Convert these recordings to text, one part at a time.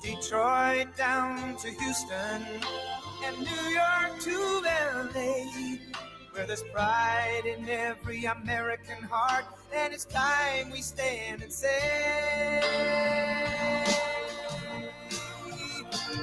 Detroit down to Houston, and New York to LA, where there's pride in every American heart, and it's time we stand and say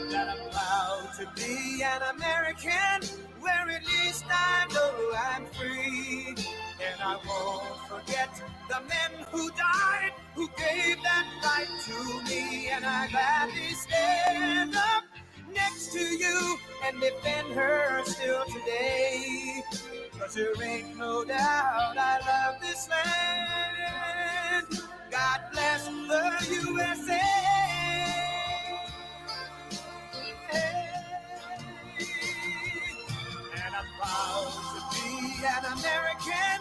that I'm proud to be an American, where at least I know I'm free. And I won't forget the men who died, who gave that right to me. And I gladly stand up next to you and defend her still today. 'Cause there ain't no doubt I love this land. God bless the USA. And I'm proud to be an American,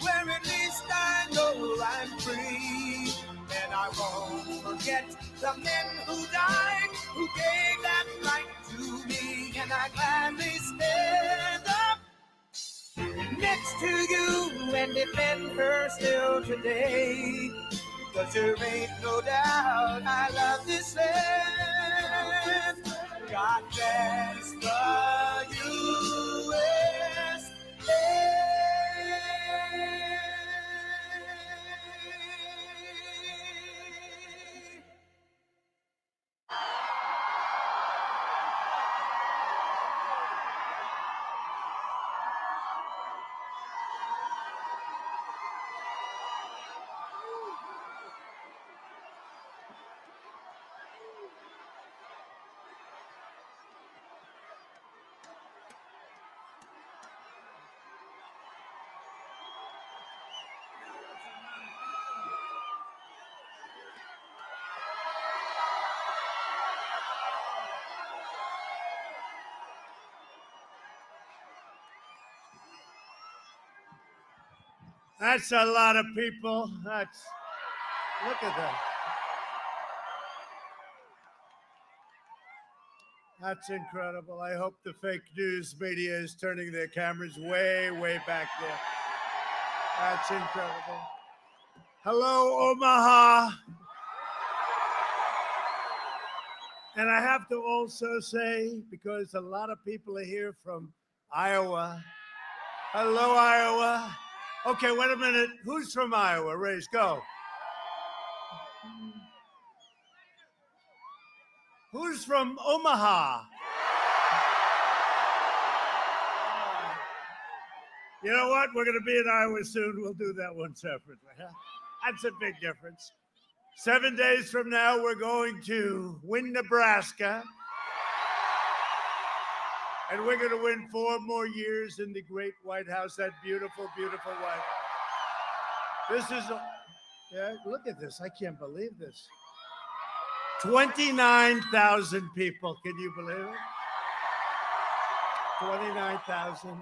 where at least I know I'm free. And I won't forget the men who died, who gave that right to me. And I gladly stand up next to you and defend her still today. 'Cause there ain't no doubt I love this land. God bless the USA. That's a lot of people. Look at that. That's incredible. I hope the fake news media is turning their cameras way, way back there. That's incredible. Hello, Omaha. And I have to also say, because a lot of people are here from Iowa. Hello, Iowa. Okay, wait a minute. Who's from Iowa? Raise, go. Who's from Omaha? You know what? We're going to be in Iowa soon. We'll do that one separately. Huh? That's a big difference. 7 days from now, we're going to win Nebraska. And we're going to win 4 more years in the great White House, that beautiful, beautiful White House. This is, yeah, look at this. I can't believe this. 29,000 people. Can you believe it? 29,000.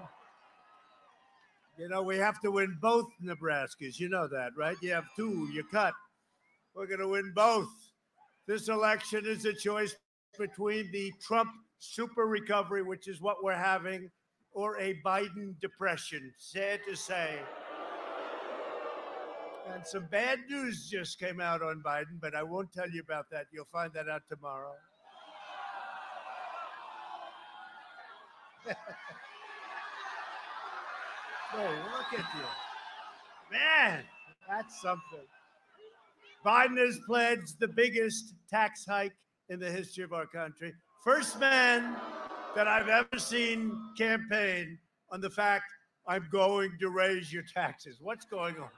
You know, we have to win both Nebraskas. You know that, right? You have 2, you cut. We're going to win both. This election is a choice between the Trump super recovery, which is what we're having, or a Biden depression. Sad to say. And some bad news just came out on Biden, but I won't tell you about that. You'll find that out tomorrow. Oh, look at you. Man, that's something. Biden has pledged the biggest tax hike in the history of our country. First man that I've ever seen campaign on the fact, I'm going to raise your taxes. What's going on?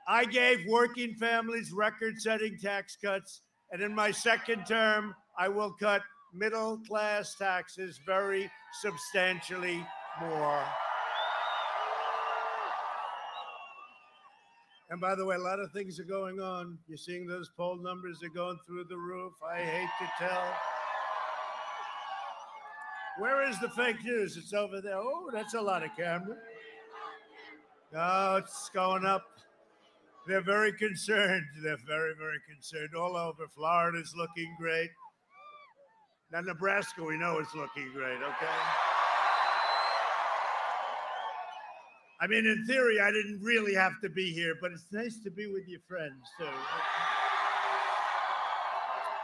I gave working families record-setting tax cuts, and in my second term, I will cut middle-class taxes very substantially more. And by the way, a lot of things are going on. You're seeing those poll numbers are going through the roof. I hate to tell. Where is the fake news? It's over there. Oh, that's a lot of camera. Oh, it's going up. They're very concerned. They're very, very concerned all over. Florida's looking great. Now, Nebraska, we know is looking great, okay? I mean, in theory, I didn't really have to be here, but it's nice to be with your friends, too.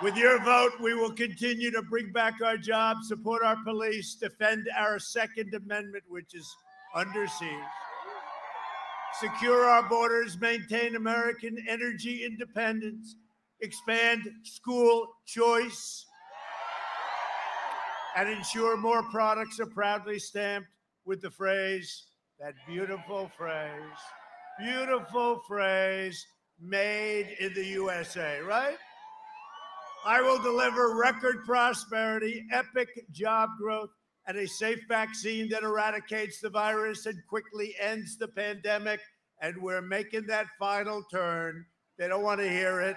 With your vote, we will continue to bring back our jobs, support our police, defend our Second Amendment, which is under siege, secure our borders, maintain American energy independence, expand school choice, and ensure more products are proudly stamped with the phrase, that beautiful phrase, made in the USA, right? I will deliver record prosperity, epic job growth, and a safe vaccine that eradicates the virus and quickly ends the pandemic. And we're making that final turn. They don't want to hear it.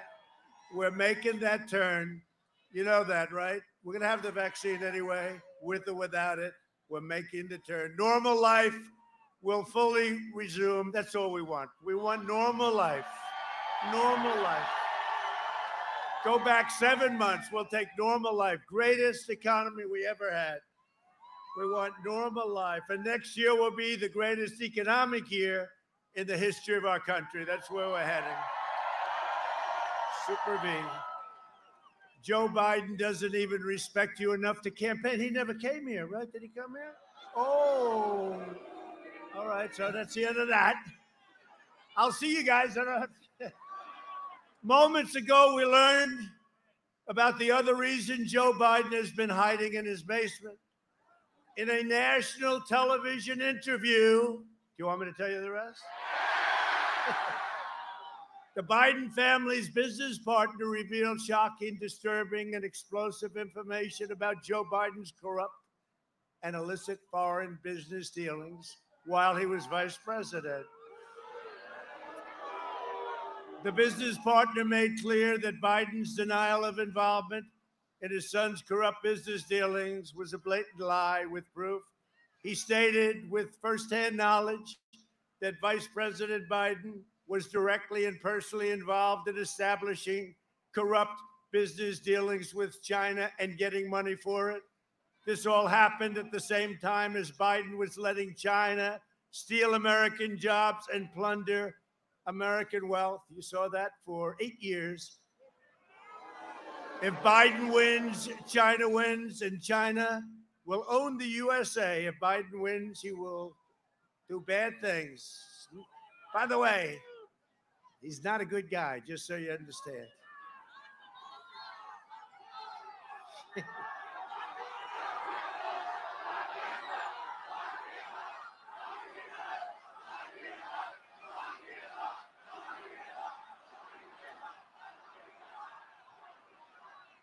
We're making that turn. You know that, right? We're going to have the vaccine anyway, with or without it. We're making the turn. Normal life will fully resume. That's all we want. We want normal life. Normal life. Go back 7 months. We'll take normal life. Greatest economy we ever had. We want normal life. And next year will be the greatest economic year in the history of our country. That's where we're heading. Super V. Joe Biden doesn't even respect you enough to campaign. He never came here, right? Did he come here? Oh, all right. So that's the end of that. I'll see you guys. Moments ago, we learned about the other reason Joe Biden has been hiding in his basement. In a national television interview, do you want me to tell you the rest? The Biden family's business partner revealed shocking, disturbing, and explosive information about Joe Biden's corrupt and illicit foreign business dealings while he was vice president. The business partner made clear that Biden's denial of involvement in his son's corrupt business dealings was a blatant lie with proof. He stated with firsthand knowledge that Vice President Biden was directly and personally involved in establishing corrupt business dealings with China and getting money for it. This all happened at the same time as Biden was letting China steal American jobs and plunder American wealth. You saw that for 8 years. If Biden wins, China wins, and China will own the USA. If Biden wins, he will do bad things. By the way, he's not a good guy, just so you understand.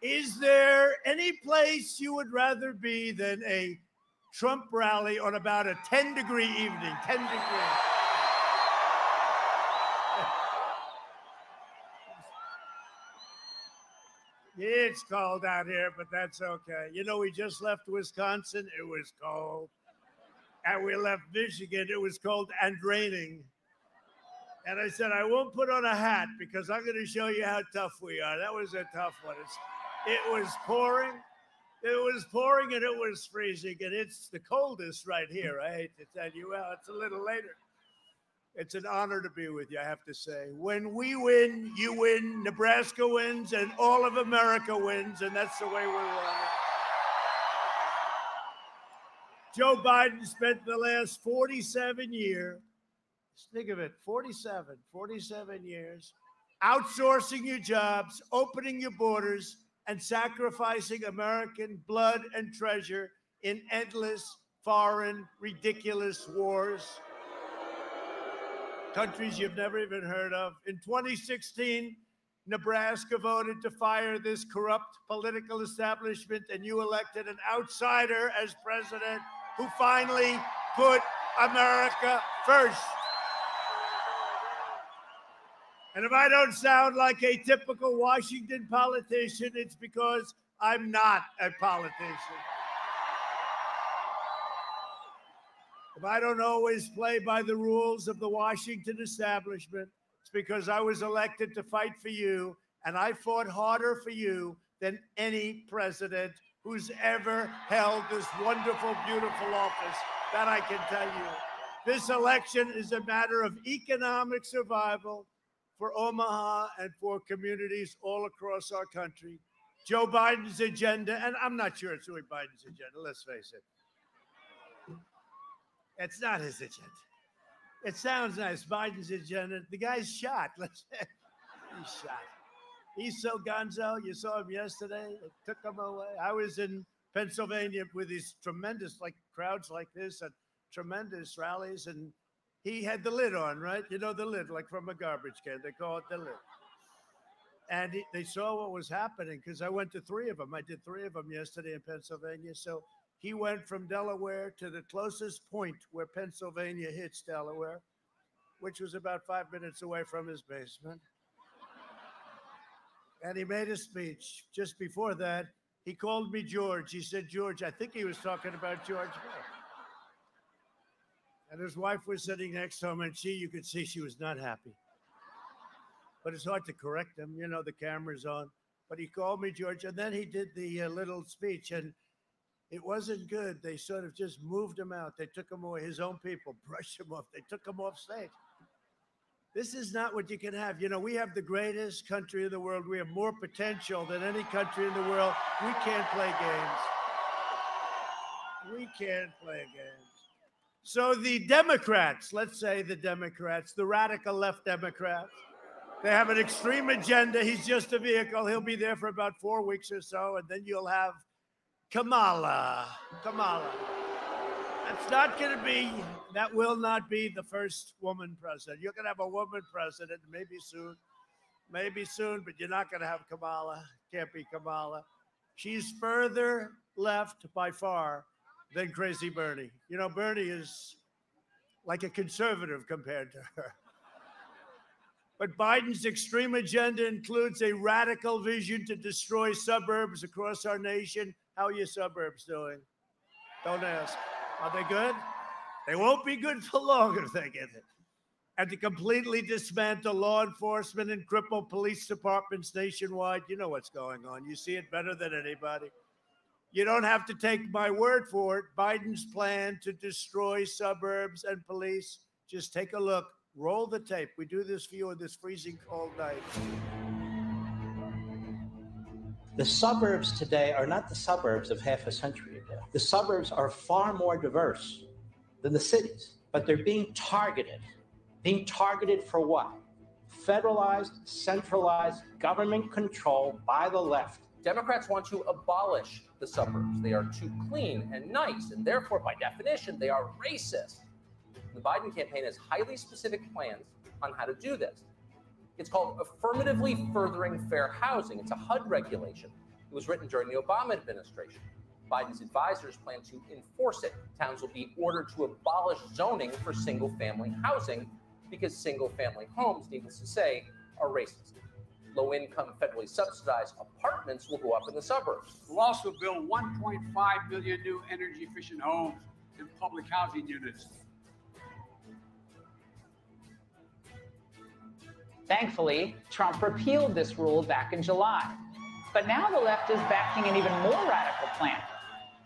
Is there any place you would rather be than a Trump rally on about a 10-degree evening? 10 degrees. It's cold out here, but that's okay. You know, we just left Wisconsin. It was cold. And we left Michigan. It was cold and raining. And I said, I won't put on a hat because I'm going to show you how tough we are. That was a tough one. It was pouring. It was pouring and it was freezing. And it's the coldest right here. I hate to tell you. Well, it's a little later. It's an honor to be with you, I have to say. When we win, you win, Nebraska wins, and all of America wins, and that's the way we want it. Joe Biden spent the last 47 years, think of it, 47 years, outsourcing your jobs, opening your borders, and sacrificing American blood and treasure in endless, foreign, ridiculous wars. Countries you've never even heard of. In 2016, Nebraska voted to fire this corrupt political establishment, and you elected an outsider as president who finally put America first. And if I don't sound like a typical Washington politician, it's because I'm not a politician. If I don't always play by the rules of the Washington establishment, it's because I was elected to fight for you, and I fought harder for you than any president who's ever held this wonderful, beautiful office. That I can tell you. This election is a matter of economic survival for Omaha and for communities all across our country. Joe Biden's agenda, and I'm not sure it's really Biden's agenda, let's face it. It's not his agenda. It sounds nice, Biden's agenda. The guy's shot. He's shot. He's so gonzo. You saw him yesterday. It took him away. I was in Pennsylvania with these tremendous, like, crowds like this at tremendous rallies, and he had the lid on, right? You know, the lid, like from a garbage can. They call it the lid. And they saw what was happening because I went to 3 of them. I did 3 of them yesterday in Pennsylvania. So he went from Delaware to the closest point where Pennsylvania hits Delaware, which was about 5 minutes away from his basement. And he made a speech. Just before that, he called me George. He said, George, I think he was talking about George Bush. And his wife was sitting next to him, and you could see she was not happy. But it's hard to correct him. You know, the camera's on. But he called me George, and then he did the little speech, and it wasn't good. They sort of just moved him out. They took him away. His own people brushed him off. They took him off stage. This is not what you can have. You know, we have the greatest country in the world. We have more potential than any country in the world. We can't play games. We can't play games. So the Democrats, let's say the Democrats, the radical left Democrats, they have an extreme agenda. He's just a vehicle. He'll be there for about 4 weeks or so, and then you'll have Kamala. That's not going to be, that will not be the first woman president. You're going to have a woman president, maybe soon, but you're not going to have Kamala. Can't be Kamala. She's further left by far than crazy Bernie. You know, Bernie is like a conservative compared to her. But Biden's extreme agenda includes a radical vision to destroy suburbs across our nation. How are your suburbs doing? Don't ask. Are they good? They won't be good for long if they get it. And to completely dismantle law enforcement and cripple police departments nationwide. You know what's going on. You see it better than anybody. You don't have to take my word for it. Biden's plan to destroy suburbs and police. Just take a look. Roll the tape. We do this for you on this freezing cold night. The suburbs today are not the suburbs of half a century ago. The suburbs are far more diverse than the cities, but they're being targeted. Being targeted for what? Federalized, centralized government control by the left. Democrats want to abolish the suburbs. They are too clean and nice, and therefore, by definition, they are racist. The Biden campaign has highly specific plans on how to do this. It's called Affirmatively Furthering Fair Housing. It's a HUD regulation. It was written during the Obama administration. Biden's advisors plan to enforce it. Towns will be ordered to abolish zoning for single-family housing because single-family homes, needless to say, are racist. Low-income, federally subsidized apartments will go up in the suburbs. We'll also build 1.5 million new energy-efficient homes and public housing units. Thankfully, Trump repealed this rule back in July. But now the left is backing an even more radical plan.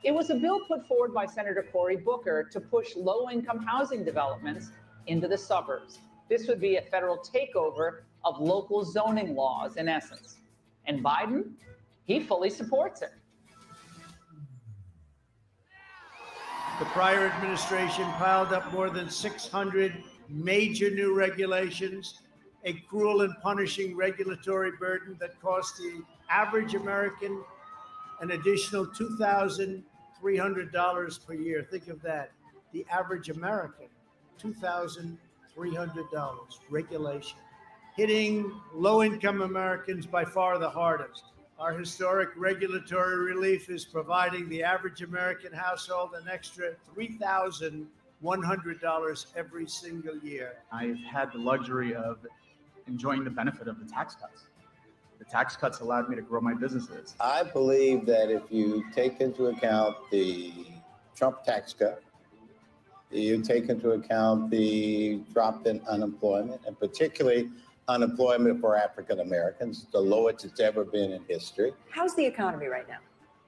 It was a bill put forward by Senator Cory Booker to push low-income housing developments into the suburbs. This would be a federal takeover of local zoning laws, in essence. And Biden, he fully supports it. The prior administration piled up more than 600 major new regulations, a cruel and punishing regulatory burden that cost the average American an additional $2,300 per year. Think of that. The average American, $2,300 regulation, hitting low-income Americans by far the hardest. Our historic regulatory relief is providing the average American household an extra $3,100 every single year. I've had the luxury of enjoying the benefit of the tax cuts. The tax cuts allowed me to grow my businesses. I believe that if you take into account the Trump tax cut, you take into account the drop in unemployment, and particularly unemployment for African Americans, the lowest it's ever been in history. How's the economy right now?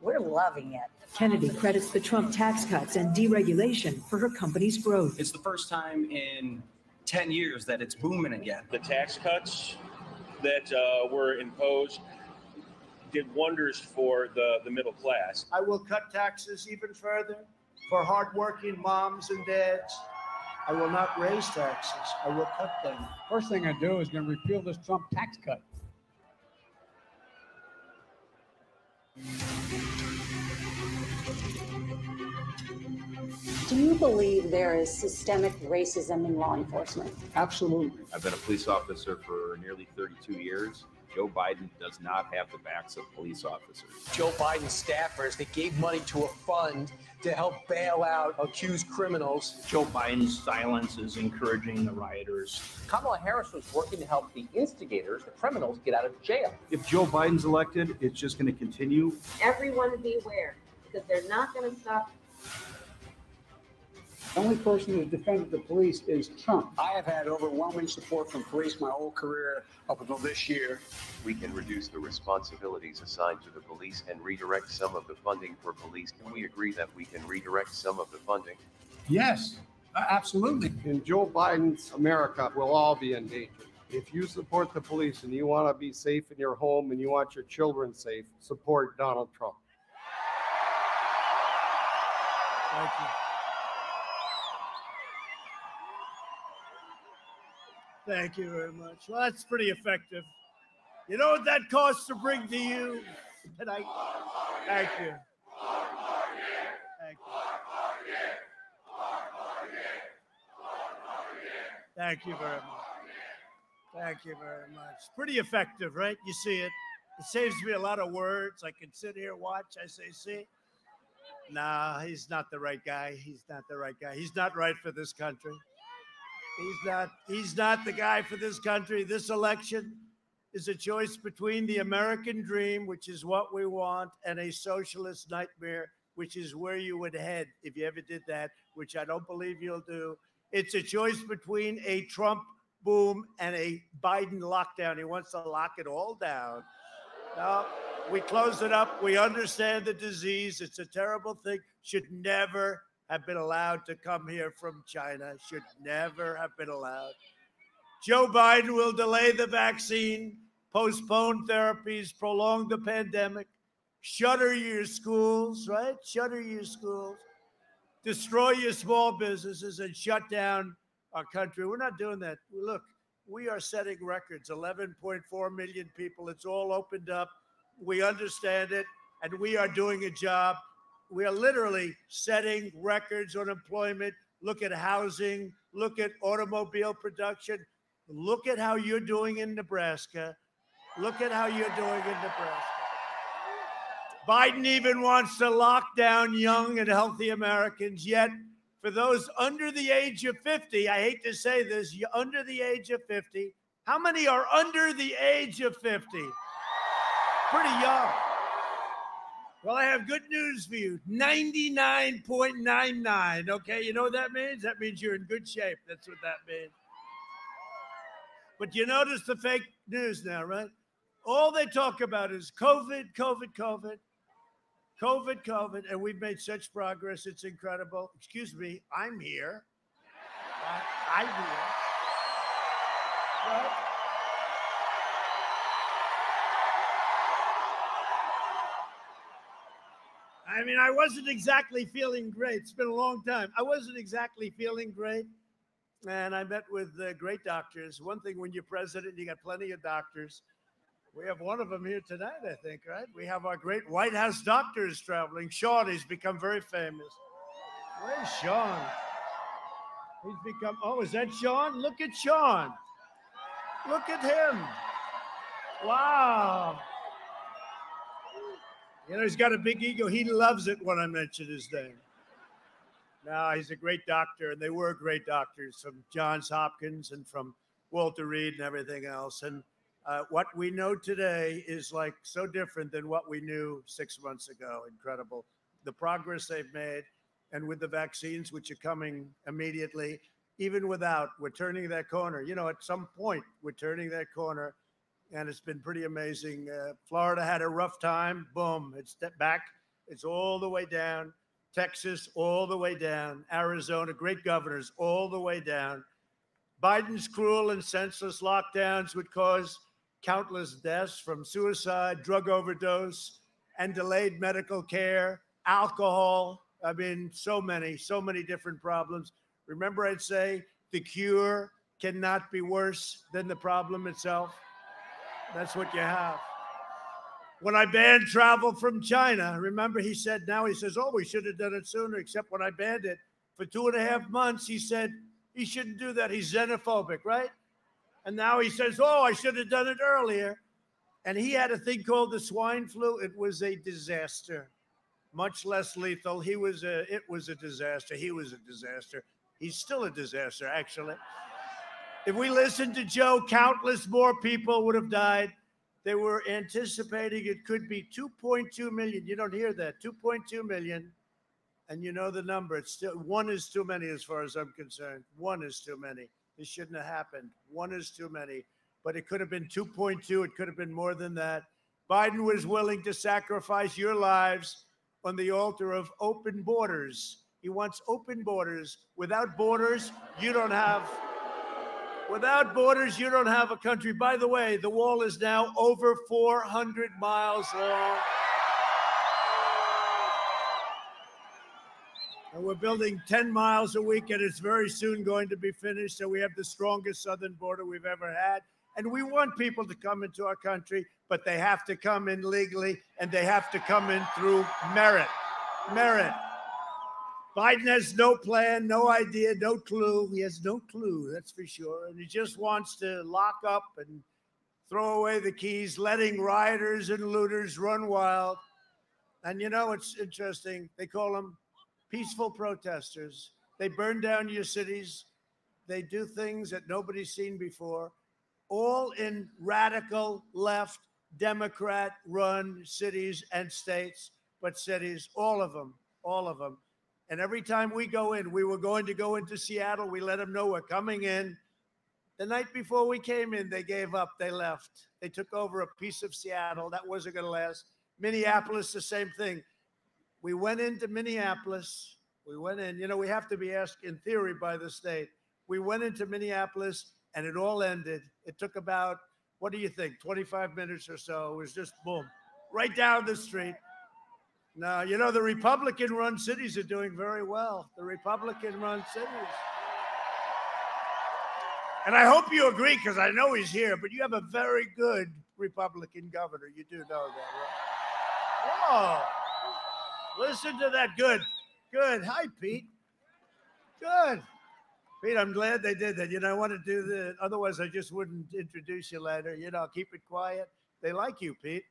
We're loving it. Kennedy credits the Trump tax cuts and deregulation for her company's growth. It's the first time in 10 years that it's booming again. The tax cuts that were imposed did wonders for the middle class. I will cut taxes even further for hardworking moms and dads. I will not raise taxes. I will cut them. First thing I do is going to repeal this Trump tax cut. Do you believe there is systemic racism in law enforcement? Absolutely. I've been a police officer for nearly 32 years. Joe Biden does not have the backs of police officers. Joe Biden's staffers, they gave money to a fund to help bail out accused criminals. Joe Biden's silence is encouraging the rioters. Kamala Harris was working to help the instigators, the criminals, get out of jail. If Joe Biden's elected, it's just going to continue. Everyone be aware, because they're not going to stop. The only person who's defended the police is Trump. I have had overwhelming support from police my whole career up until this year. We can reduce the responsibilities assigned to the police and redirect some of the funding for police. Can we agree that we can redirect some of the funding? Yes, absolutely. In Joe Biden's America, we'll all be in danger. If you support the police and you want to be safe in your home and you want your children safe, support Donald Trump. Thank you. Thank you very much. Well, that's pretty effective. You know what that costs to bring to you tonight? Thank you. Thank you. Thank you very much. Thank you very much. Pretty effective, right? You see it. It saves me a lot of words. I can sit here, watch. I say, see? Nah, he's not the right guy. He's not the right guy. He's not right for this country. He's not the guy for this country. This election is a choice between the American dream, which is what we want, and a socialist nightmare, which is where you would head if you ever did that, which I don't believe you'll do. It's a choice between a Trump boom and a Biden lockdown. He wants to lock it all down. No, we close it up. We understand the disease. It's a terrible thing. Should never have been allowed to come here from China. Should never have been allowed. Joe Biden will delay the vaccine, postpone therapies, prolong the pandemic, shutter your schools, right? Shutter your schools, destroy your small businesses, and shut down our country. We're not doing that. Look, we are setting records, 11.4 million people. It's all opened up. We understand it, and we are doing a job. We are literally setting records on employment. Look at housing. Look at automobile production. Look at how you're doing in Nebraska. Look at how you're doing in Nebraska. Biden even wants to lock down young and healthy Americans. Yet, for those under the age of 50, I hate to say this, you're under the age of 50. How many are under the age of 50? Pretty young. Well, I have good news for you. 99.99. Okay, you know what that means? That means you're in good shape. That's what that means. But you notice the fake news now, right? All they talk about is COVID, COVID, COVID, COVID, COVID, and we've made such progress. It's incredible. Excuse me, I'm here. I'm here. Right? I mean, I wasn't exactly feeling great. It's been a long time. I wasn't exactly feeling great. And I met with great doctors. One thing, when you're president, you got plenty of doctors. We have one of them here tonight, I think, right? We have our great White House doctors traveling. Sean, he's become very famous. Where's Sean? He's become, oh, is that Sean? Look at Sean. Look at him. Wow. You know, he's got a big ego. He loves it when I mention his name. No, he's a great doctor, and they were great doctors from Johns Hopkins and from Walter Reed and everything else. And what we know today is like so different than what we knew 6 months ago. Incredible. The progress they've made, and with the vaccines, which are coming immediately, even without, we're turning that corner. You know, at some point, we're turning that corner. And it's been pretty amazing. Florida had a rough time. Boom, it's back. It's all the way down. Texas, all the way down. Arizona, great governors, all the way down. Biden's cruel and senseless lockdowns would cause countless deaths from suicide, drug overdose, and delayed medical care, alcohol. I mean, so many different problems. Remember, I'd say the cure cannot be worse than the problem itself. That's what you have. When I banned travel from China, remember he said, now he says, oh, we should have done it sooner, except when I banned it for 2.5 months, he said, he shouldn't do that. He's xenophobic, right? And now he says, oh, I should have done it earlier. And he had a thing called the swine flu. It was a disaster, much less lethal. It was a disaster. He was a disaster. He's still a disaster, actually. If we listened to Joe, countless more people would have died. They were anticipating it could be 2.2 million. You don't hear that, 2.2 million. And you know the number. It's still, one is too many as far as I'm concerned. One is too many. This shouldn't have happened. One is too many. But it could have been 2.2. It could have been more than that. Biden was willing to sacrifice your lives on the altar of open borders. He wants open borders. Without borders, you don't have... Without borders, you don't have a country. By the way, the wall is now over 400 miles long. And we're building 10 miles a week, and it's very soon going to be finished. So we have the strongest southern border we've ever had. And we want people to come into our country, but they have to come in legally, and they have to come in through merit. Merit. Biden has no plan, no idea, no clue. He has no clue, that's for sure. And he just wants to lock up and throw away the keys, letting rioters and looters run wild. And you know, it's interesting. They call them peaceful protesters. They burn down your cities. They do things that nobody's seen before, all in radical left, Democrat-run cities and states, but cities, all of them, all of them. And every time we go in, we were going to go into Seattle. We let them know we're coming in. The night before we came in, they gave up. They left. They took over a piece of Seattle. That wasn't going to last. Minneapolis, the same thing. We went into Minneapolis. We went in. You know, we have to be asked in theory by the state. We went into Minneapolis, and it all ended. It took about, what do you think, 25 minutes or so. It was just boom, right down the street. Now, you know, the Republican-run cities are doing very well. The Republican-run cities. And I hope you agree, because I know he's here, but you have a very good Republican governor. You do know that, right? Whoa. Listen to that. Good. Good. Hi, Pete. Good. Pete, I'm glad they did that. You know, I want to do that. Otherwise, I just wouldn't introduce you later. You know, keep it quiet. They like you, Pete.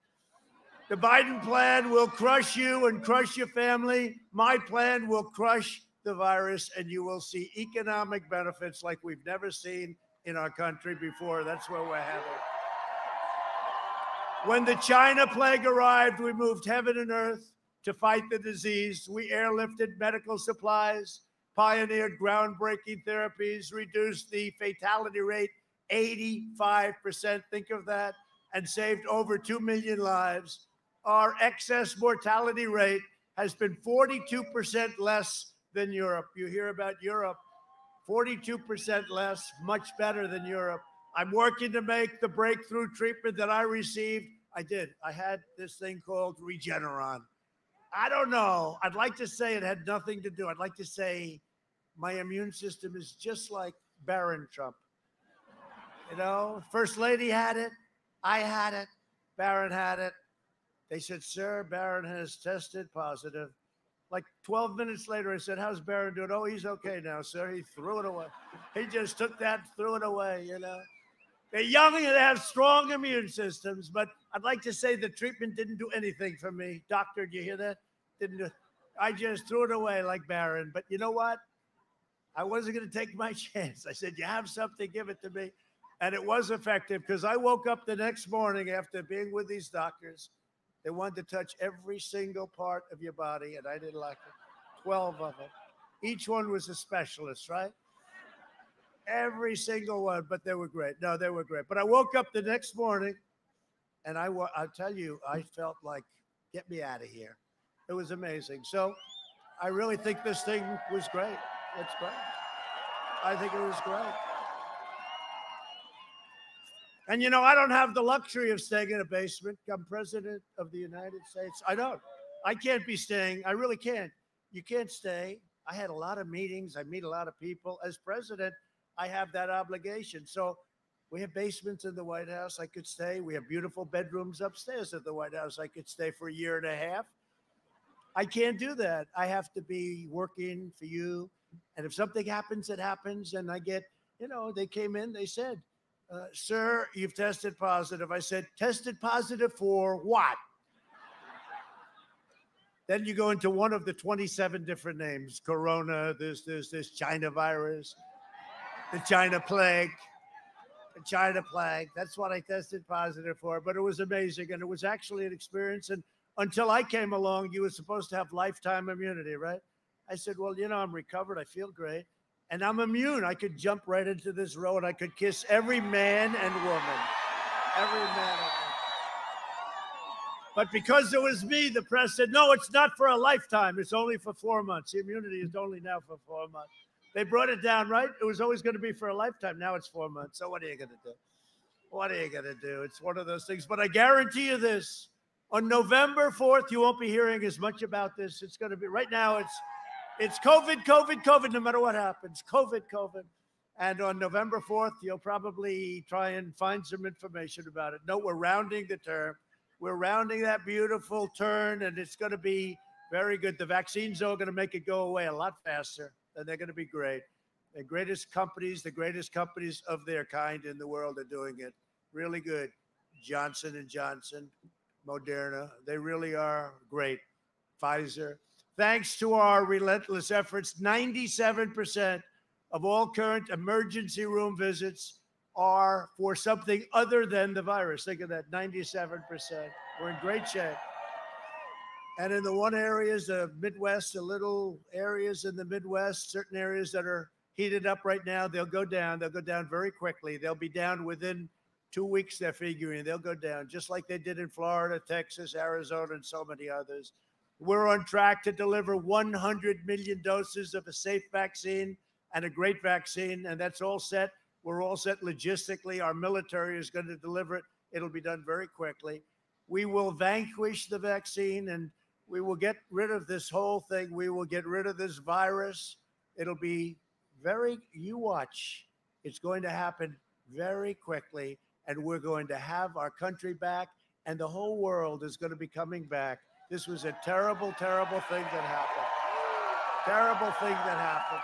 The Biden plan will crush you and crush your family. My plan will crush the virus, and you will see economic benefits like we've never seen in our country before. That's where we're headed. When the China plague arrived, we moved heaven and earth to fight the disease. We airlifted medical supplies, pioneered groundbreaking therapies, reduced the fatality rate 85%. Think of that. And saved over 2 million lives. Our excess mortality rate has been 42% less than Europe. You hear about Europe, 42% less, much better than Europe. I'm working to make the breakthrough treatment that I received. I did. I had this thing called Regeneron. I don't know. I'd like to say it had nothing to do. I'd like to say my immune system is just like Barron Trump. You know, First Lady had it. I had it. Barron had it. They said, sir, Barron has tested positive. Like 12 minutes later, I said, how's Barron doing? Oh, he's okay now, sir. He threw it away. He just took that, threw it away, you know. They're young and they have strong immune systems, but I'd like to say the treatment didn't do anything for me. Doctor, do you hear that? Didn't do. I just threw it away like Barron. But you know what? I wasn't going to take my chance. I said, you have something, give it to me. And it was effective because I woke up the next morning after being with these doctors. They wanted to touch every single part of your body, and I didn't like it. 12 of them. Each one was a specialist, right? Every single one, but they were great. No, they were great. But I woke up the next morning, and I'll tell you, I felt like, get me out of here. It was amazing. So I really think this thing was great. It's great. I think it was great. And, you know, I don't have the luxury of staying in a basement. I'm president of the United States. I don't. I can't be staying. I really can't. You can't stay. I had a lot of meetings. I meet a lot of people. As president, I have that obligation. So we have basements in the White House. I could stay. We have beautiful bedrooms upstairs at the White House. I could stay for a year and a half. I can't do that. I have to be working for you. And if something happens, it happens. And I get, you know, they came in, they said, sir, you've tested positive. I said, tested positive for what? Then you go into one of the 27 different names. Corona, this China virus, the China plague, the China plague. That's what I tested positive for. But it was amazing. And it was actually an experience. And until I came along, you were supposed to have lifetime immunity, right? I said, well, you know, I'm recovered. I feel great. And I'm immune. I could jump right into this road. I could kiss every man and woman. Every man and woman. But because it was me, the press said, no, it's not for a lifetime. It's only for 4 months. The immunity is only now for 4 months. They brought it down, right? It was always going to be for a lifetime. Now it's 4 months. So what are you going to do? What are you going to do? It's one of those things. But I guarantee you this. On November 4th, you won't be hearing as much about this. It's going to be, right now, it's COVID, COVID, COVID, no matter what happens. COVID, COVID. And on November 4th, you'll probably try and find some information about it. No, we're rounding the turn. We're rounding that beautiful turn, and it's going to be very good. The vaccines are going to make it go away a lot faster, and they're going to be great. The greatest companies of their kind in the world are doing it really good. Johnson & Johnson, Moderna, they really are great. Pfizer. Thanks to our relentless efforts, 97% of all current emergency room visits are for something other than the virus. Think of that, 97%. We're in great shape. And in the one areas, the Midwest, the little areas in the Midwest, certain areas that are heated up right now, they'll go down. They'll go down very quickly. They'll be down within 2 weeks, they're figuring. They'll go down, just like they did in Florida, Texas, Arizona, and so many others. We're on track to deliver 100 million doses of a safe vaccine and a great vaccine, and that's all set. We're all set logistically. Our military is going to deliver it. It'll be done very quickly. We will vanquish the vaccine, and we will get rid of this whole thing. We will get rid of this virus. It'll be you watch. It's going to happen very quickly, and we're going to have our country back, and the whole world is going to be coming back. This was a terrible, terrible thing that happened. Terrible thing that happened.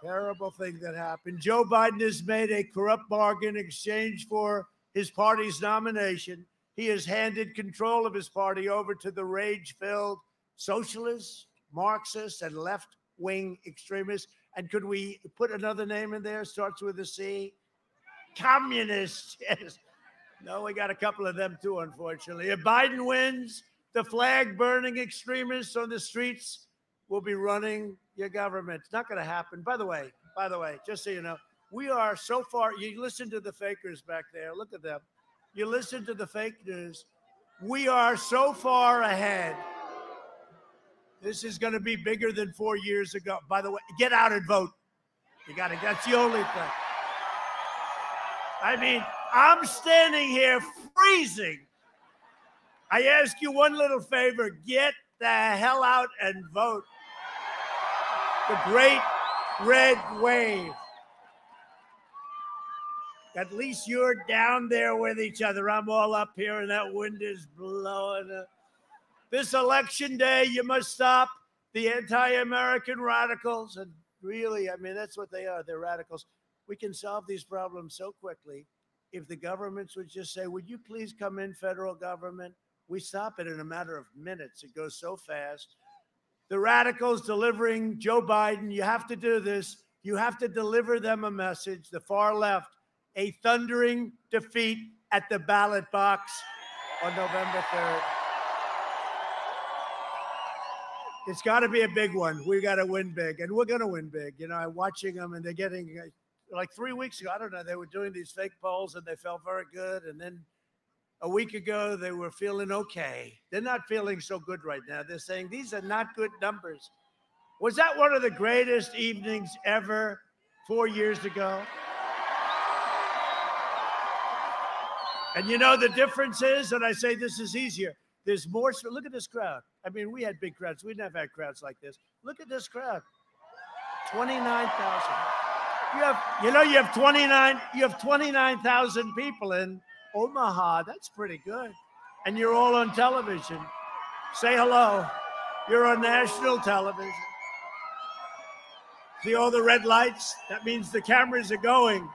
Terrible thing that happened. Joe Biden has made a corrupt bargain in exchange for his party's nomination. He has handed control of his party over to the rage-filled socialists, Marxists, and left-wing extremists. And could we put another name in there? Starts with a C. Communists. Yes. No, we got a couple of them too, unfortunately. If Biden wins, the flag-burning extremists on the streets will be running your government. It's not going to happen. By the way, just so you know, we are so far. You listen to the fakers back there. Look at them. You listen to the fake news. We are so far ahead. This is going to be bigger than 4 years ago. By the way, get out and vote. You got to. That's the only thing. I mean, I'm standing here freezing. I ask you one little favor. Get the hell out and vote. The great red wave. At least you're down there with each other. I'm all up here and that wind is blowing. This election day, you must stop the anti-American radicals. And really, I mean, that's what they are. They're radicals. We can solve these problems so quickly if the governments would just say, would you please come in, federal government? We stop it in a matter of minutes. It goes so fast. The radicals delivering Joe Biden, you have to do this. You have to deliver them a message, the far left, a thundering defeat at the ballot box on November 3rd. It's got to be a big one. We got to win big, and we're going to win big. You know, I'm watching them, and they're getting, like 3 weeks ago, I don't know, they were doing these fake polls, and they felt very good, and then a week ago, they were feeling okay. They're not feeling so good right now. They're saying these are not good numbers. Was that one of the greatest evenings ever 4 years ago? And you know the difference is, and I say this is easier. There's more. Look at this crowd. I mean, we had big crowds. We never had crowds like this. Look at this crowd. 29,000. You have 29,000 people in Omaha. That's pretty good. And you're all on television. Say hello. You're on national television. See all the red lights? That means the cameras are going.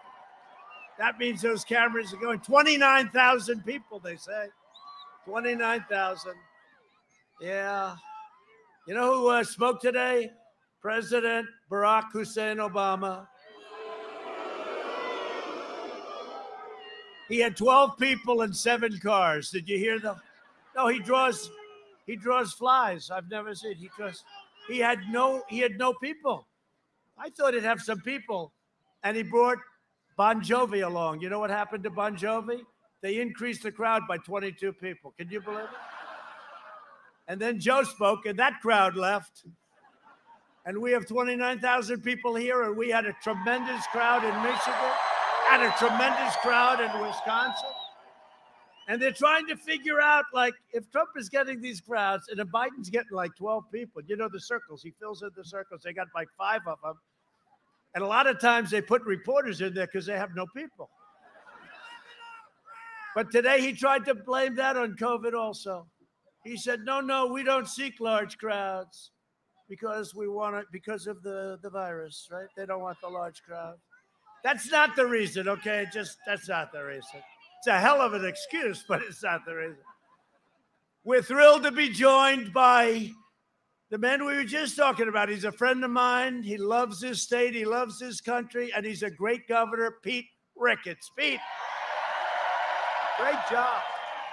That means those cameras are going. 29,000 people, they say. 29,000. Yeah. You know who spoke today? President Barack Hussein Obama. He had 12 people and 7 cars. Did you hear them? No, he draws flies. I've never seen. He had no people. I thought he'd have some people. And he brought Bon Jovi along. You know what happened to Bon Jovi? They increased the crowd by 22 people. Can you believe it? And then Joe spoke, and that crowd left. And we have 29,000 people here, and we had a tremendous crowd in Michigan, and a tremendous crowd in Wisconsin. And they're trying to figure out, like, if Trump is getting these crowds, and if Biden's getting like 12 people, you know the circles. He fills in the circles. They got like 5 of them. And a lot of times they put reporters in there because they have no people. But today he tried to blame that on COVID also. He said, no, we don't seek large crowds because we want it because of the virus, right? They don't want the large crowd. That's not the reason, okay? That's not the reason. It's a hell of an excuse, but it's not the reason. We're thrilled to be joined by the man we were just talking about. He's a friend of mine. He loves his state. He loves his country. And he's a great governor, Pete Ricketts. Pete, great job.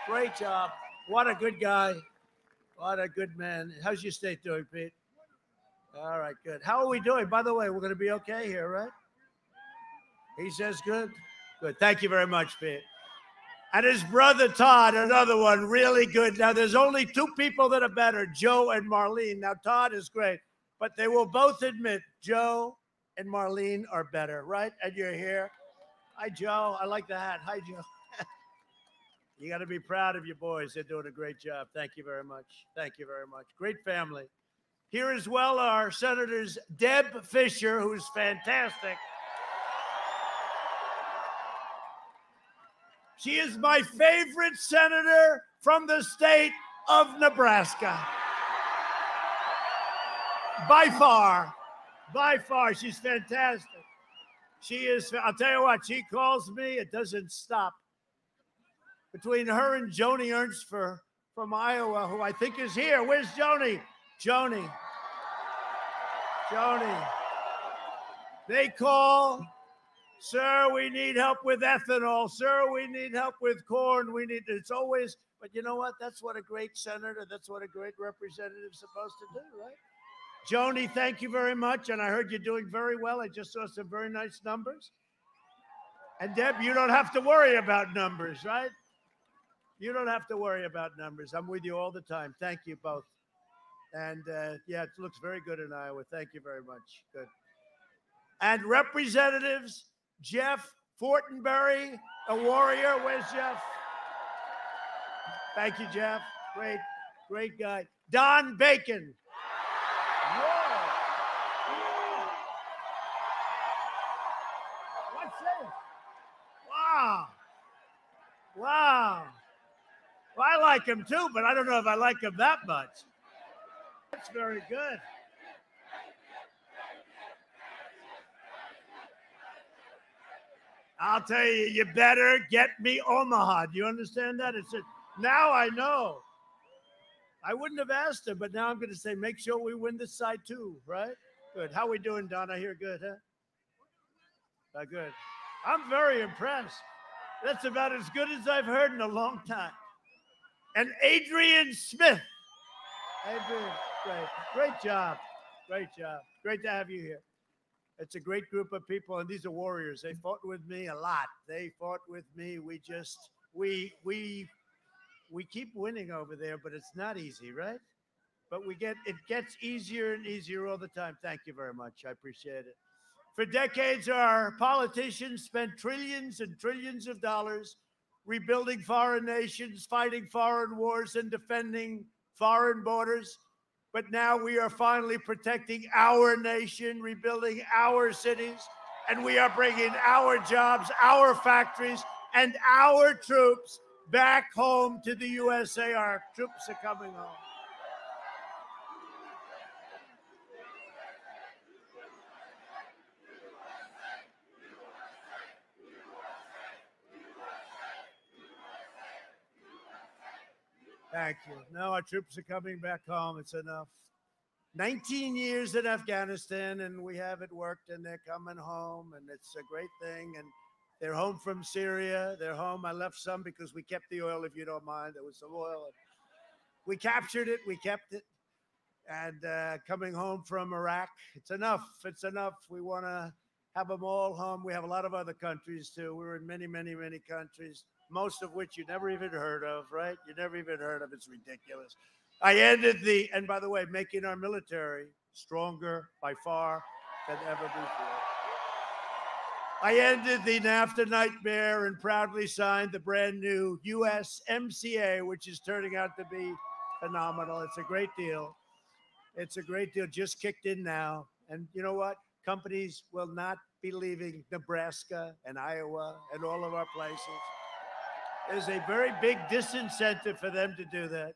Great job. What a good guy. What a good man. How's your state doing, Pete? All right, good. How are we doing? By the way, we're going to be okay here, right? He says good. Good. Thank you very much, Pete. And his brother, Todd, another one, really good. Now, there's only 2 people that are better, Joe and Marlene. Now, Todd is great, but they will both admit Joe and Marlene are better, right? And you're here. Hi, Joe. I like the hat. Hi, Joe. You got to be proud of your boys. They're doing a great job. Thank you very much. Thank you very much. Great family. Here as well are Senators Deb Fischer, who's fantastic. She is my favorite senator from the state of Nebraska. By far, she's fantastic. She is, I'll tell you what, she calls me, it doesn't stop. Between her and Joni Ernst from Iowa, who I think is here. Where's Joni? Joni. They call, sir, we need help with ethanol. Sir, we need help with corn. It's always, but you know what? That's what a great senator, that's what a great representative is supposed to do, right? Joni, thank you very much. And I heard you're doing very well. I just saw some very nice numbers. And Deb, you don't have to worry about numbers, right? You don't have to worry about numbers. I'm with you all the time. Thank you both. And yeah, it looks very good in Iowa. Thank you very much. Good. And Representatives Jeff Fortenberry, a warrior. Where's Jeff? Thank you, Jeff. Great guy. Don Bacon. Whoa. What's this? Wow. Well, I like him too, but I don't know if I like him that much. That's very good. I'll tell you, you better get me Omaha. Do you understand that? Now I know. I wouldn't have asked him, but now I'm going to say, make sure we win this side too, right? Good. How we doing, Don? I hear good, huh? Good. I'm very impressed. That's about as good as I've heard in a long time. And Adrian Smith. Adrian, great job. Great to have you here. It's a great group of people, and these are warriors. They fought with me a lot. They fought with me. We keep winning over there, but it's not easy, right? But it gets easier and easier all the time. Thank you very much. I appreciate it. For decades, our politicians spent trillions and trillions of dollars rebuilding foreign nations, fighting foreign wars, and defending foreign borders. But now we are finally protecting our nation, rebuilding our cities, and we are bringing our jobs, our factories, and our troops back home to the USA. Our troops are coming home. Thank you. Now our troops are coming back home. It's enough. 19 years in Afghanistan, and we have it worked, and they're coming home, and it's a great thing. And they're home from Syria. They're home. I left some because we kept the oil, if you don't mind. There was some oil. We captured it. We kept it. And coming home from Iraq, it's enough. It's enough. We want to have them all home. We have a lot of other countries, too. We're in many, many, many countries, most of which you never even heard of, right? You never even heard of. It's ridiculous. I ended and by the way, making our military stronger by far than ever before. I ended the NAFTA nightmare and proudly signed the brand new USMCA, which is turning out to be phenomenal. It's a great deal. It's a great deal, just kicked in now. And you know what? Companies will not be leaving Nebraska and Iowa and all of our places. There's a very big disincentive for them to do that.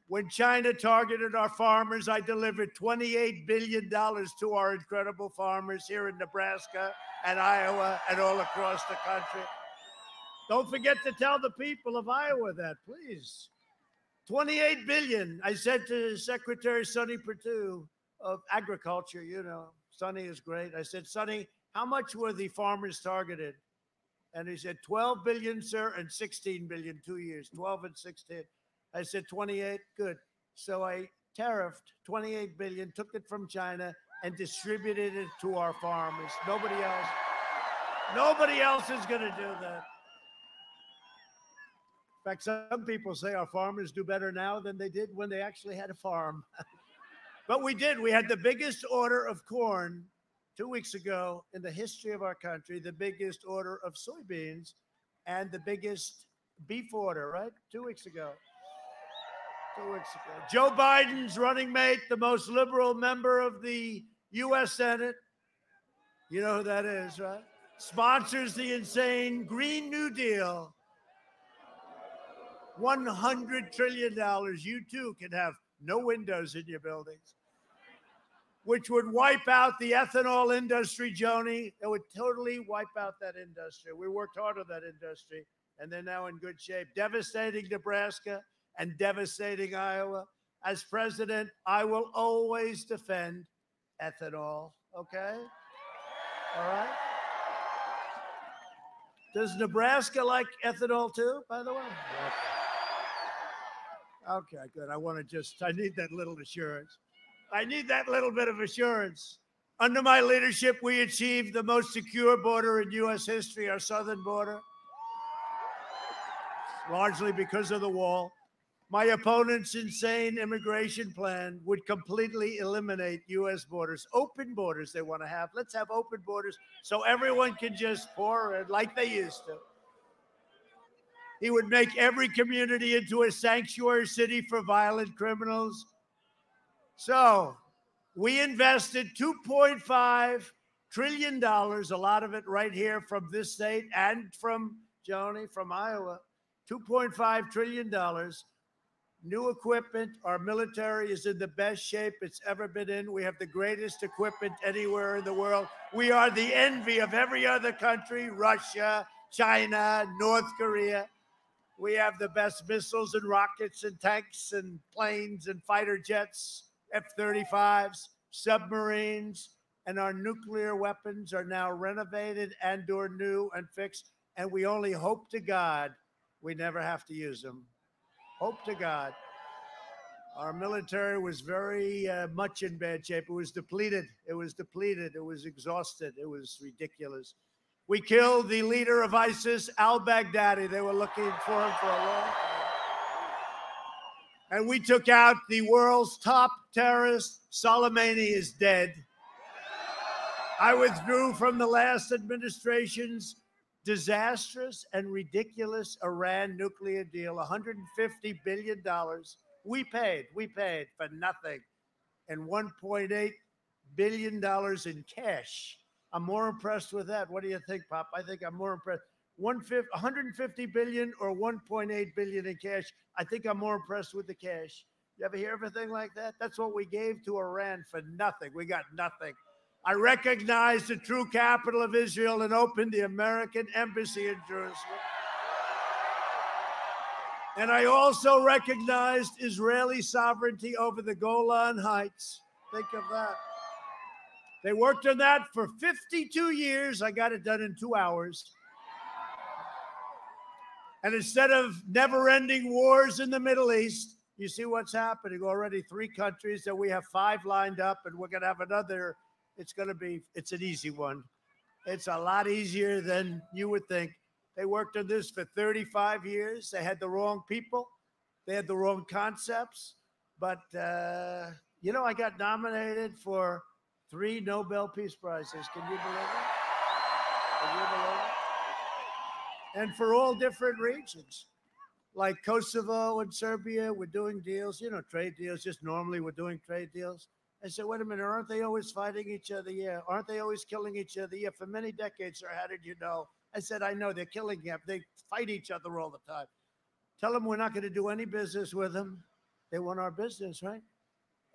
When China targeted our farmers, I delivered $28 billion to our incredible farmers here in Nebraska and Iowa and all across the country. Don't forget to tell the people of Iowa that, please. $28 billion. I said to Secretary Sonny Perdue of Agriculture, you know, Sonny is great. I said, Sonny, how much were the farmers targeted? And he said, 12 billion, sir, and 16 billion, 2 years, 12 and 16. I said, 28, good. So I tariffed 28 billion, took it from China, and distributed it to our farmers. Nobody else is going to do that. In fact, some people say our farmers do better now than they did when they actually had a farm. But we did. We had the biggest order of corn 2 weeks ago in the history of our country, the biggest order of soybeans, and the biggest beef order, right? 2 weeks ago. 2 weeks ago. Joe Biden's running mate, the most liberal member of the U.S. Senate, you know who that is, right? Sponsors the insane Green New Deal. $100 trillion. You too can have no windows in your buildings, which would wipe out the ethanol industry, Joni. It would totally wipe out that industry. We worked hard on that industry, and they're now in good shape. Devastating Nebraska and devastating Iowa. As president, I will always defend ethanol, okay? All right? Does Nebraska like ethanol too, by the way? Okay, good. I need that little assurance. I need that little bit of assurance. Under my leadership, we achieved the most secure border in U.S. history, our southern border, largely because of the wall. My opponent's insane immigration plan would completely eliminate U.S. borders. Open borders they want to have. Let's have open borders so everyone can just pour in like they used to. He would make every community into a sanctuary city for violent criminals. So we invested $2.5 trillion, a lot of it right here from this state and from Joni, from Iowa, $2.5 trillion. New equipment. Our military is in the best shape it's ever been in. We have the greatest equipment anywhere in the world. We are the envy of every other country, Russia, China, North Korea. We have the best missiles and rockets and tanks and planes and fighter jets, F-35s, submarines, and our nuclear weapons are now renovated and/or new and fixed. And we only hope to God we never have to use them. Hope to God. Our military was very much in bad shape. It was depleted. It was depleted. It was exhausted. It was ridiculous. We killed the leader of ISIS, al-Baghdadi. They were looking for him for a long time. And we took out the world's top terrorist. Soleimani is dead. I withdrew from the last administration's disastrous and ridiculous Iran nuclear deal, $150 billion. We paid for nothing, and $1.8 billion in cash. I'm more impressed with that. What do you think, Pop? I think I'm more impressed. 150 billion or 1.8 billion in cash. I think I'm more impressed with the cash. You ever hear everything like that? That's what we gave to Iran for nothing. We got nothing. I recognized the true capital of Israel and opened the American embassy in Jerusalem. And I also recognized Israeli sovereignty over the Golan Heights. Think of that. They worked on that for 52 years. I got it done in 2 hours. And instead of never-ending wars in the Middle East, you see what's happening. Already 3 countries, and we have 5 lined up, and we're going to have another. It's an easy one. It's a lot easier than you would think. They worked on this for 35 years. They had the wrong people. They had the wrong concepts. But, I got nominated for 3 Nobel Peace Prizes. Can you believe it? Can you believe it? And for all different regions. Like Kosovo and Serbia, we're doing deals, trade deals. Just normally we're doing trade deals. I said, wait a minute, aren't they always fighting each other? Yeah. Aren't they always killing each other? Yeah. For many decades, sir, how did you know? I said, I know. They're killing them. They fight each other all the time. Tell them we're not going to do any business with them. They want our business, right?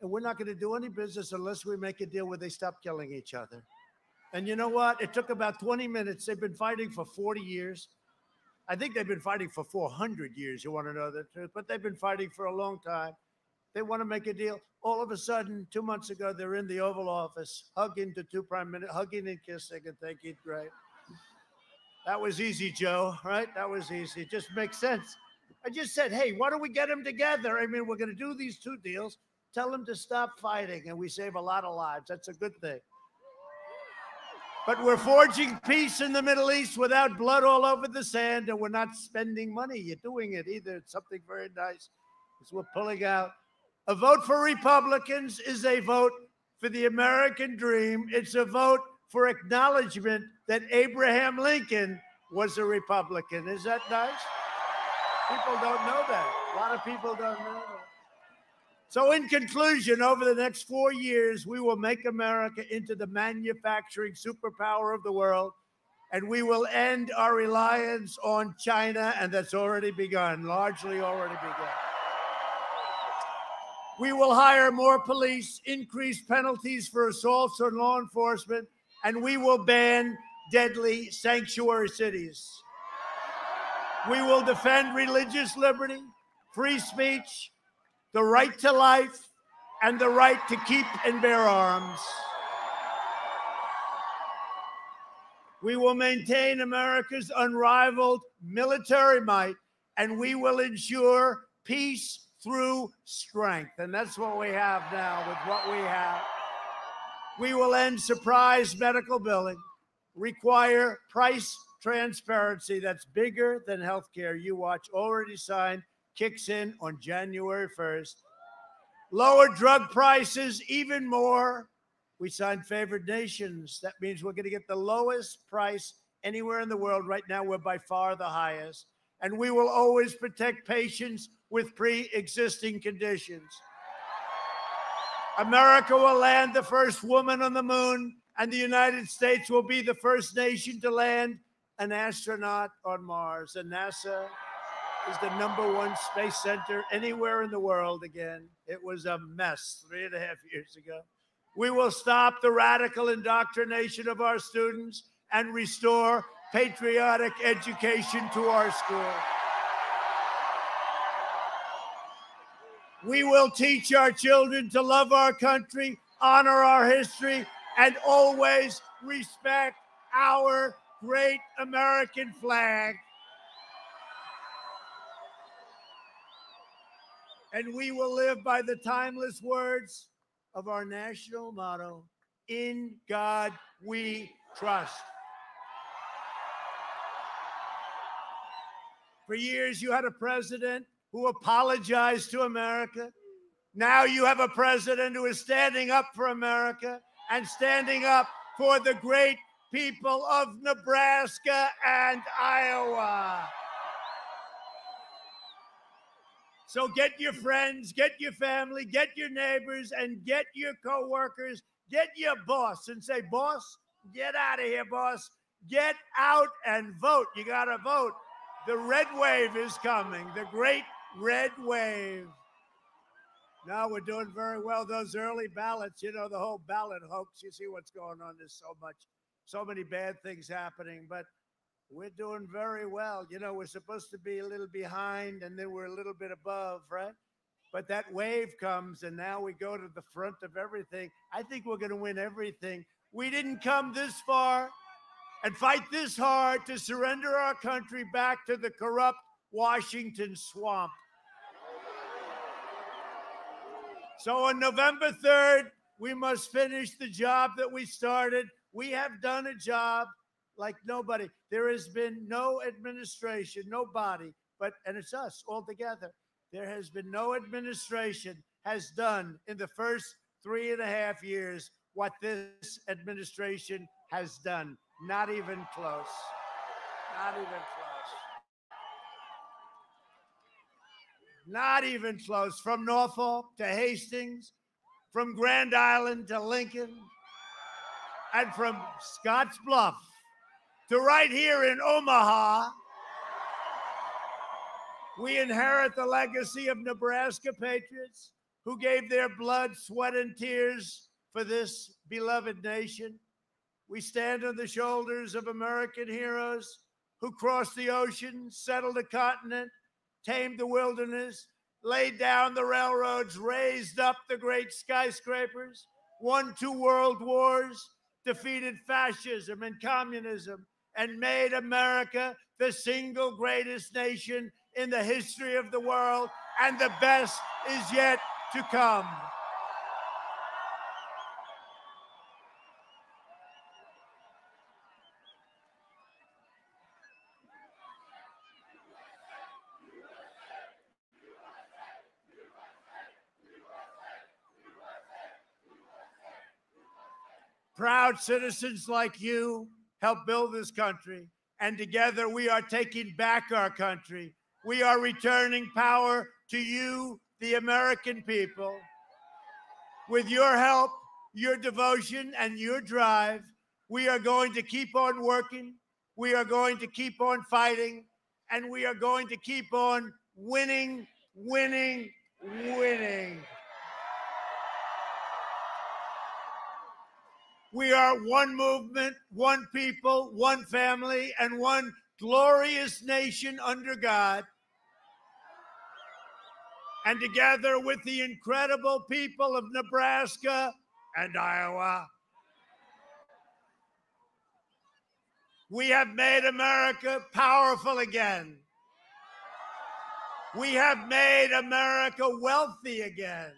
And we're not going to do any business unless we make a deal where they stop killing each other. And you know what? It took about 20 minutes. They've been fighting for 40 years. I think they've been fighting for 400 years. You want to know the truth? But they've been fighting for a long time. They want to make a deal. All of a sudden, 2 months ago, they're in the Oval Office, hugging the 2 prime ministers, hugging and kissing and thinking, great. That was easy, Joe, right? That was easy. It just makes sense. I just said, hey, why don't we get them together? I mean, we're going to do these 2 deals. Tell them to stop fighting, and we save a lot of lives. That's a good thing. But we're forging peace in the Middle East without blood all over the sand, and we're not spending money. You're doing it either. It's something very nice. It's we're pulling out. A vote for Republicans is a vote for the American dream. It's a vote for acknowledgement that Abraham Lincoln was a Republican. Is that nice? People don't know that. A lot of people don't know that. So in conclusion, over the next 4 years, we will make America into the manufacturing superpower of the world, and we will end our reliance on China, and that's already begun, largely already begun. We will hire more police, increase penalties for assaults on law enforcement, and we will ban deadly sanctuary cities. We will defend religious liberty, free speech, the right to life, and the right to keep and bear arms. We will maintain America's unrivaled military might, and we will ensure peace through strength. And that's what we have now with what we have. We will end surprise medical billing, require price transparency that's bigger than healthcare. You watch, already signed, kicks in on January 1st. Lower drug prices even more. We signed favored nations. That means we're going to get the lowest price anywhere in the world. Right now, we're by far the highest. And we will always protect patients with pre-existing conditions. America will land the first woman on the moon, and the United States will be the first nation to land an astronaut on Mars. And NASA is the #1 space center anywhere in the world again. It was a mess 3.5 years ago. We will stop the radical indoctrination of our students and restore patriotic education to our school. We will teach our children to love our country, honor our history, and always respect our great American flag. And we will live by the timeless words of our national motto, "In God we trust." For years, you had a president who apologized to America. Now you have a president who is standing up for America and standing up for the great people of Nebraska and Iowa. So get your friends, get your family, get your neighbors, and get your coworkers, get your boss and say, boss, get out of here, boss. Get out and vote. You got to vote. The red wave is coming, the great red wave. Now we're doing very well. Those early ballots, you know, the whole ballot hoax, you see what's going on. There's so many bad things happening, but we're doing very well. You know, we're supposed to be a little behind and then we're a little bit above, right? But that wave comes and now we go to the front of everything. I think we're going to win everything. We didn't come this far and fight this hard to surrender our country back to the corrupt Washington swamp. So on November 3rd, we must finish the job that we started. We have done a job like nobody. There has been no administration, nobody, and it's us all together. There has been no administration has done in the first 3.5 years what this administration has done. Not even close. Not even close. Not even close. From Norfolk to Hastings, from Grand Island to Lincoln, and from Scotts Bluff to right here in Omaha, we inherit the legacy of Nebraska patriots who gave their blood, sweat, and tears for this beloved nation. We stand on the shoulders of American heroes who crossed the ocean, settled a continent, tamed the wilderness, laid down the railroads, raised up the great skyscrapers, won 2 world wars, defeated fascism and communism, and made America the single greatest nation in the history of the world, and the best is yet to come. Proud citizens like you help build this country, and together we are taking back our country. We are returning power to you, the American people. With your help, your devotion, and your drive, we are going to keep on working, we are going to keep on fighting, and we are going to keep on winning, winning, winning. We are one movement, one people, one family, and one glorious nation under God. And together with the incredible people of Nebraska and Iowa, we have made America powerful again. We have made America wealthy again.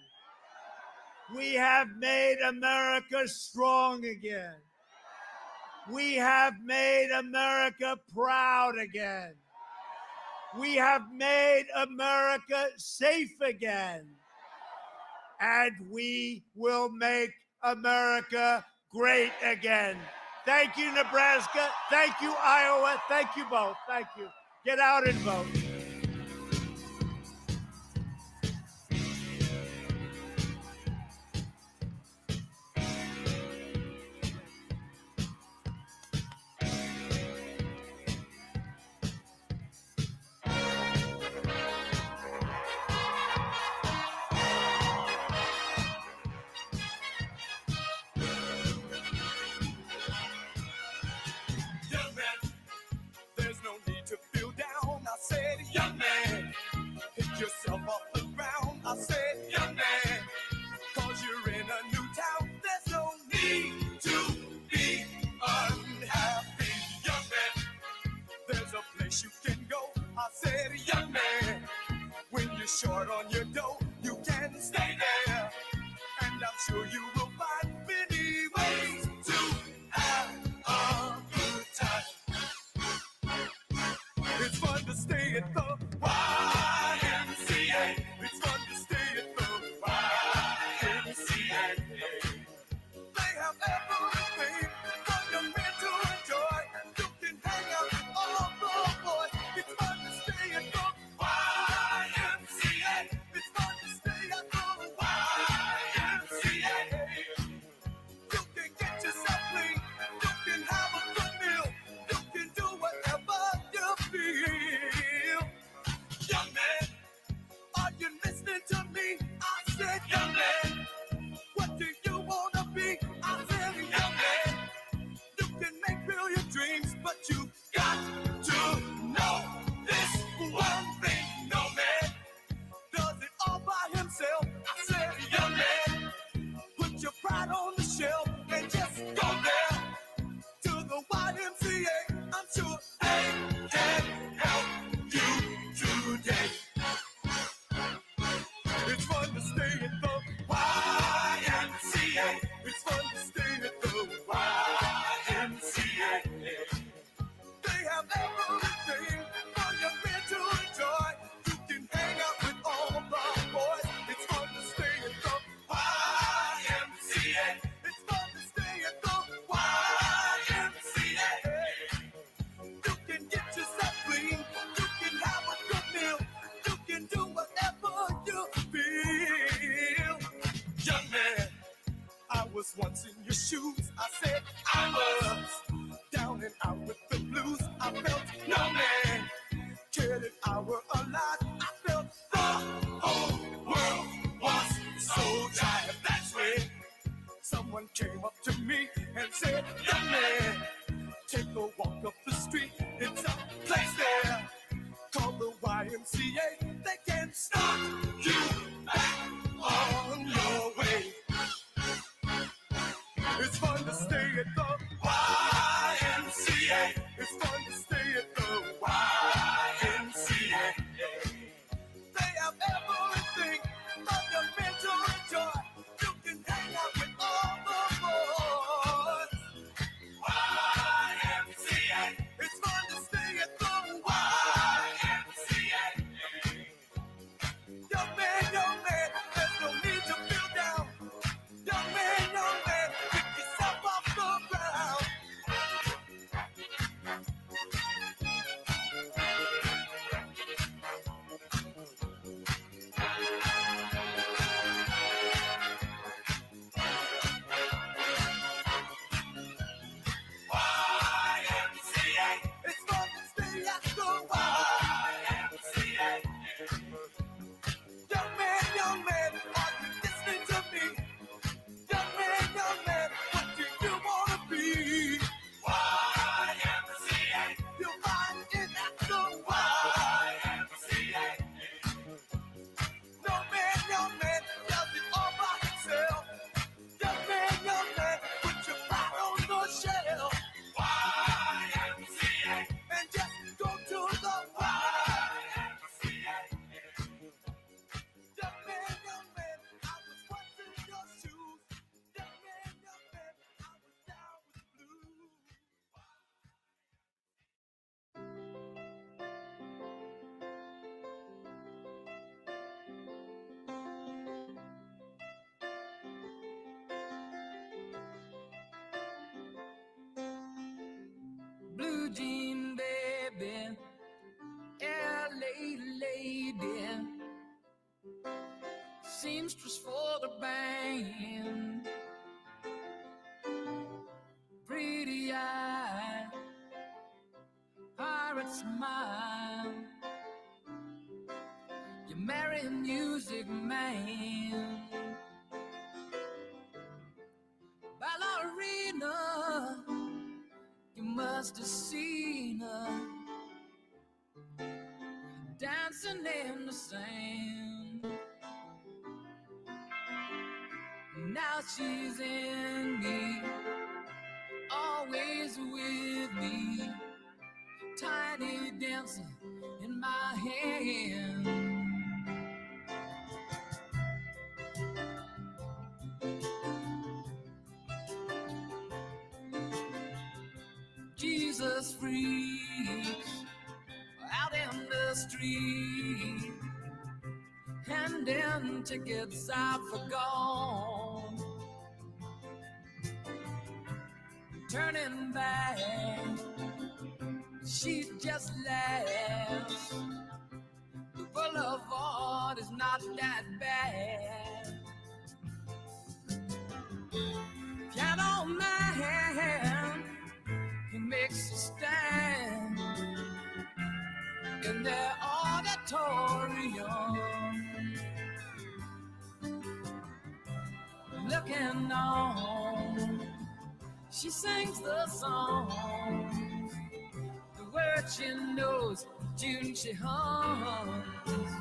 We have made America strong again. We have made America proud again. We have made America safe again. And we will make America great again. Thank you, Nebraska. Thank you, Iowa. Thank you both. Thank you. Get out and vote. Short on your dough, you can stay there, and I'm sure you will find many ways to have a good time. It's fun to stay at the YMCA. It's fun to stay at the YMCA. They have everything fundamental came up to me and said, young man, take a walk up the street. It's a place there called the YMCA. They can start you back on your way. It's fun to stay at the YMCA. It's fun to stay at the YMCA. They have everything fundamental joy. You can hang out with all the boys. YMCA. It's fun to stay at the YMCA. Young man, there's no need to feel down. Young man, pick yourself off the ground. YMCA. It's fun to stay at the YMCA. Young man, are you listening to me? Young man, what do you wanna be? YMCA. You'll find it at the YMCA. Young man, does it all by himself. Young man, put your pride on the shelf. YMCA. And just go to the YMCA. Young man, I was once in your shoes. Young man, I was down with blues. Blue jean baby, LA lady, seamstress for the band, pretty eye, pirate smile, you marry a music man, ballerina, you must have seen her dancing in the sand. Now she's in me, always with me, tiny dancer in my hand. Jesus freaks out in the street, handing tickets out for gone, turning back, she just laughs. The boulevard is not that bad. Piano man, he makes a stand in their auditorium, looking on. She sings the songs, the words she knows, the tune she hums.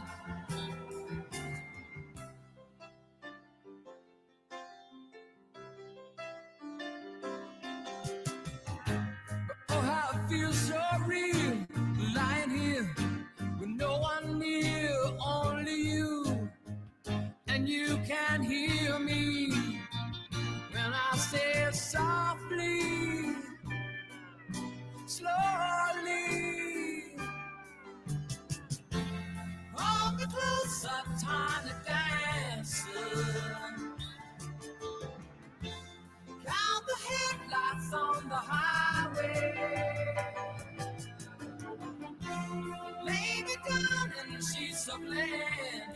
Oh, how it feels so real, lying here with no one near, only you, and you can hear me when I say it softly, slowly. Hold me closer, tiny dancer. Count the headlights on the highway. Lay me down in the sheets of linen.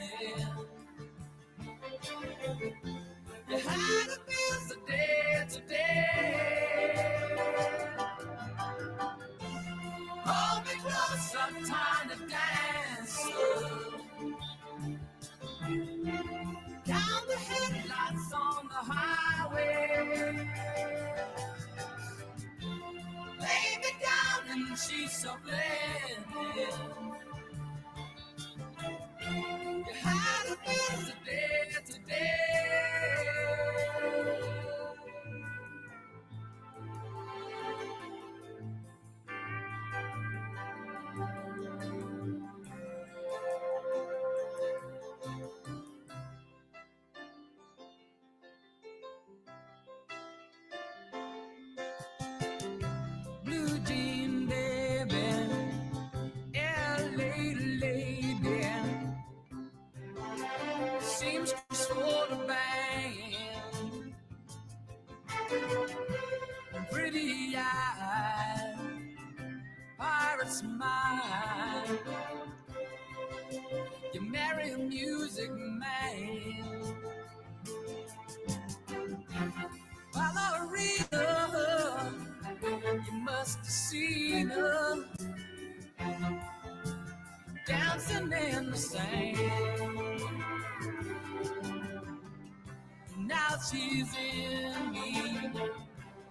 You had a busy day today. Hold me closer, tiny dancer. Count the headlights on the highway. and she's so blended. You had a bill today. Blue jean baby, LA lady, seems for the band, pretty eyes, pirate smile. You marry a music man, ballerina. You must have seen her dancing in the sand. Now she's in me,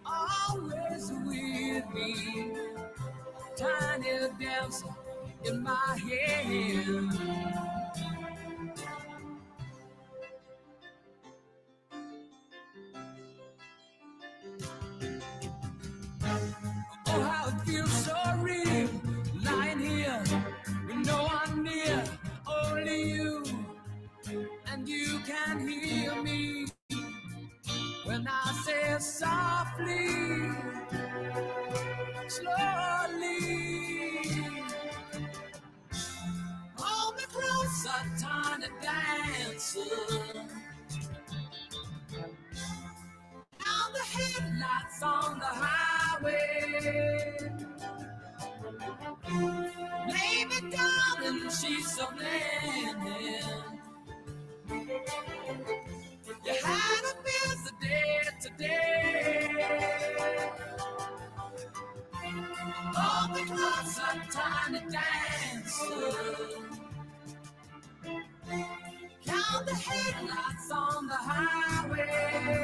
always with me, tiny dancer in my head. Oh, how it feels so real, lying here with no one near, only you, and you can hear me when I say softly, slowly. Hold me closer, tiny dancer. Now the headlights on the highway. Baby darling, she's so blended. You had a busy day today. Oh, because I'm tiny dancer. Count the headlights on the highway.